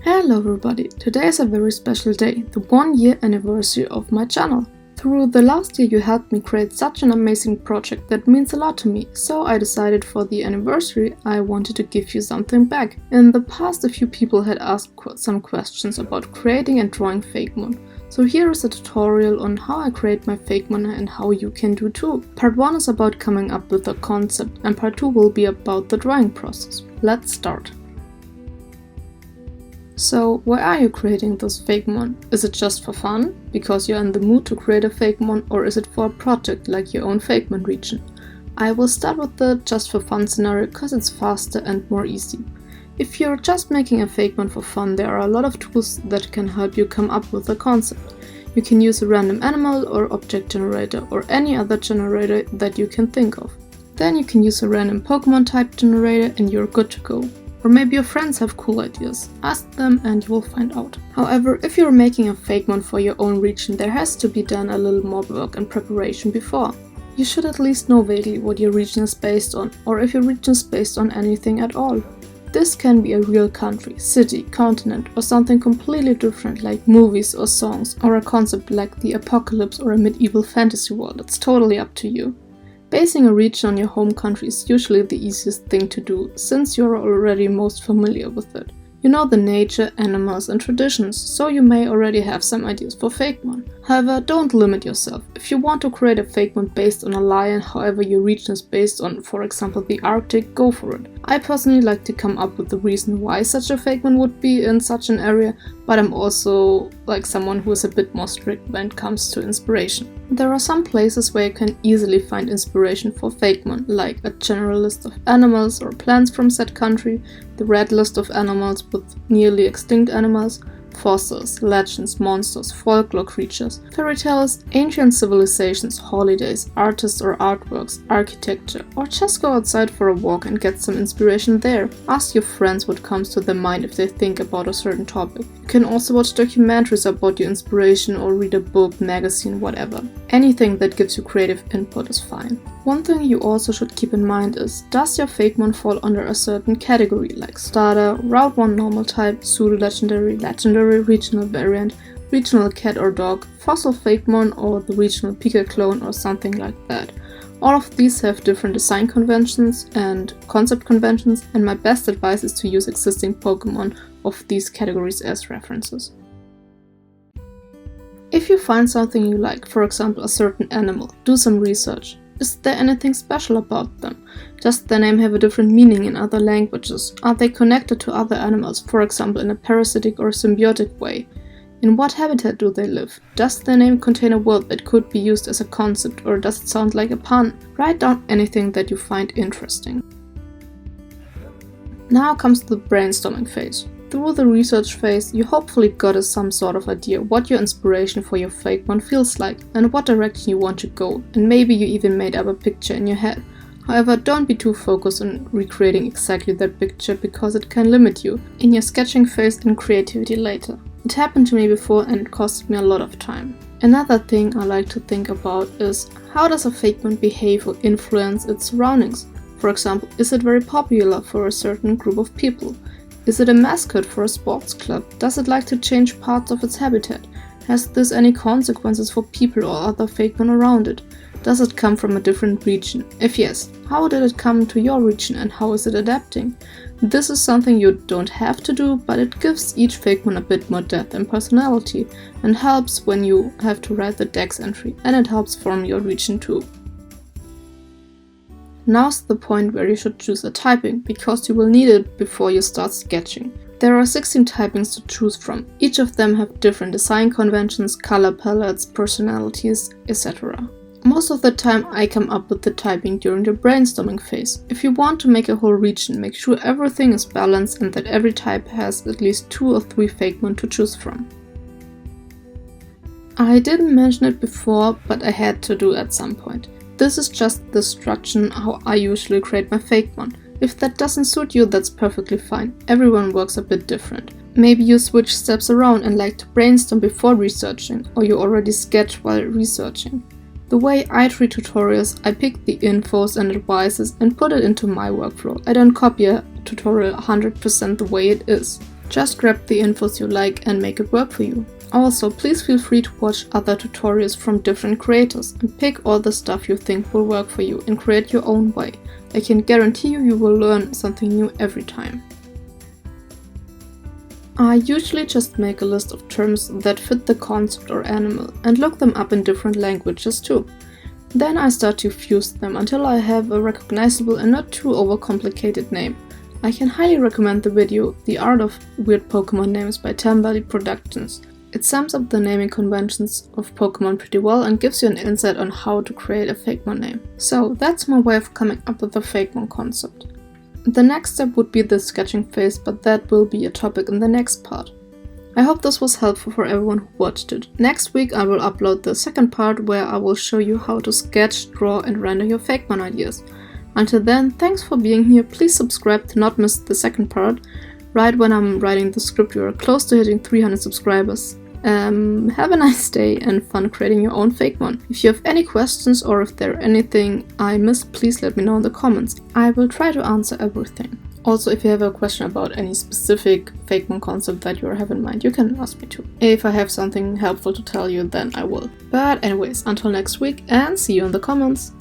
Hello everybody, today is a very special day, the 1-year anniversary of my channel. Through the last year you helped me create such an amazing project that means a lot to me, so I decided for the anniversary I wanted to give you something back. In the past a few people had asked some questions about creating and drawing Fakemon. So here is a tutorial on how I create my Fakemon and how you can do too. Part 1 is about coming up with a concept and part 2 will be about the drawing process. Let's start. So, why are you creating this Fakemon? Is it just for fun, because you're in the mood to create a Fakemon, or is it for a project like your own Fakemon region? I will start with the just for fun scenario because it's faster and more easy. If you're just making a Fakemon for fun, there are a lot of tools that can help you come up with a concept. You can use a random animal or object generator or any other generator that you can think of. Then you can use a random Pokémon type generator and you're good to go. Or maybe your friends have cool ideas. Ask them and you will find out. However, if you're making a Fakemon for your own region, there has to be done a little more work and preparation before. You should at least know vaguely what your region is based on, or if your region is based on anything at all. This can be a real country, city, continent, or something completely different like movies or songs, or a concept like the apocalypse or a medieval fantasy world. It's totally up to you. Basing a region on your home country is usually the easiest thing to do, since you're already most familiar with it. You know the nature, animals and traditions, so you may already have some ideas for Fakemon. However, don't limit yourself. If you want to create a Fakemon based on a lion, however your region is based on, for example, the Arctic, go for it. I personally like to come up with the reason why such a Fakemon would be in such an area, but I'm also like someone who is a bit more strict when it comes to inspiration. There are some places where you can easily find inspiration for Fakemon, like a general list of animals or plants from said country, the red list of animals with nearly extinct animals, fossils, legends, monsters, folklore creatures, fairy tales, ancient civilizations, holidays, artists or artworks, architecture, or just go outside for a walk and get some inspiration there. Ask your friends what comes to their mind if they think about a certain topic. You can also watch documentaries about your inspiration or read a book, magazine, whatever. Anything that gives you creative input is fine. One thing you also should keep in mind is, does your Fakemon fall under a certain category like starter, Route 1 normal type, pseudo-legendary, legendary, regional variant, regional cat or dog, fossil Fakemon or the regional Pika clone or something like that. All of these have different design conventions and concept conventions, and my best advice is to use existing Pokémon of these categories as references. If you find something you like, for example a certain animal, do some research. Is there anything special about them? Does their name have a different meaning in other languages? Are they connected to other animals, for example in a parasitic or symbiotic way? In what habitat do they live? Does their name contain a word that could be used as a concept, or does it sound like a pun? Write down anything that you find interesting. Now comes the brainstorming phase. Through the research phase, you hopefully got some sort of idea what your inspiration for your Fakemon feels like and what direction you want to go, and maybe you even made up a picture in your head. However, don't be too focused on recreating exactly that picture because it can limit you in your sketching phase and creativity later. It happened to me before and it costed me a lot of time. Another thing I like to think about is, how does a Fakemon behave or influence its surroundings? For example, is it very popular for a certain group of people? Is it a mascot for a sports club? Does it like to change parts of its habitat? Has this any consequences for people or other Fakemon around it? Does it come from a different region? If yes, how did it come to your region and how is it adapting? This is something you don't have to do, but it gives each Fakemon a bit more depth and personality and helps when you have to write the dex entry, and it helps form your region too. Now's the point where you should choose a typing, because you will need it before you start sketching. There are 16 typings to choose from. Each of them have different design conventions, color palettes, personalities, etc. Most of the time I come up with the typing during the brainstorming phase. If you want to make a whole region, make sure everything is balanced and that every type has at least 2 or 3 Fakemon to choose from. I didn't mention it before, but I had to do at some point. This is just the structure how I usually create my Fakemon. If that doesn't suit you, that's perfectly fine. Everyone works a bit different. Maybe you switch steps around and like to brainstorm before researching, or you already sketch while researching. The way I treat tutorials, I pick the infos and advices and put it into my workflow. I don't copy a tutorial 100% the way it is. Just grab the infos you like and make it work for you. Also, please feel free to watch other tutorials from different creators and pick all the stuff you think will work for you and create your own way. I can guarantee you will learn something new every time. I usually just make a list of terms that fit the concept or animal and look them up in different languages too. Then I start to fuse them until I have a recognizable and not too overcomplicated name. I can highly recommend the video The Art of Weird Pokemon Names by Tambali Productions. It sums up the naming conventions of Pokemon pretty well and gives you an insight on how to create a Fakemon name. So that's my way of coming up with the Fakemon concept. The next step would be the sketching phase, but that will be a topic in the next part. I hope this was helpful for everyone who watched it. Next week I will upload the second part where I will show you how to sketch, draw and render your Fakemon ideas. Until then, thanks for being here, please subscribe to not miss the second part. Right when I'm writing the script you are close to hitting 300 subscribers. Have a nice day and fun creating your own Fakemon. If you have any questions or if there anything I missed, please let me know in the comments. I will try to answer everything. Also, if you have a question about any specific Fakemon concept that you have in mind, you can ask me too. If I have something helpful to tell you, then I will. But anyways, until next week and see you in the comments.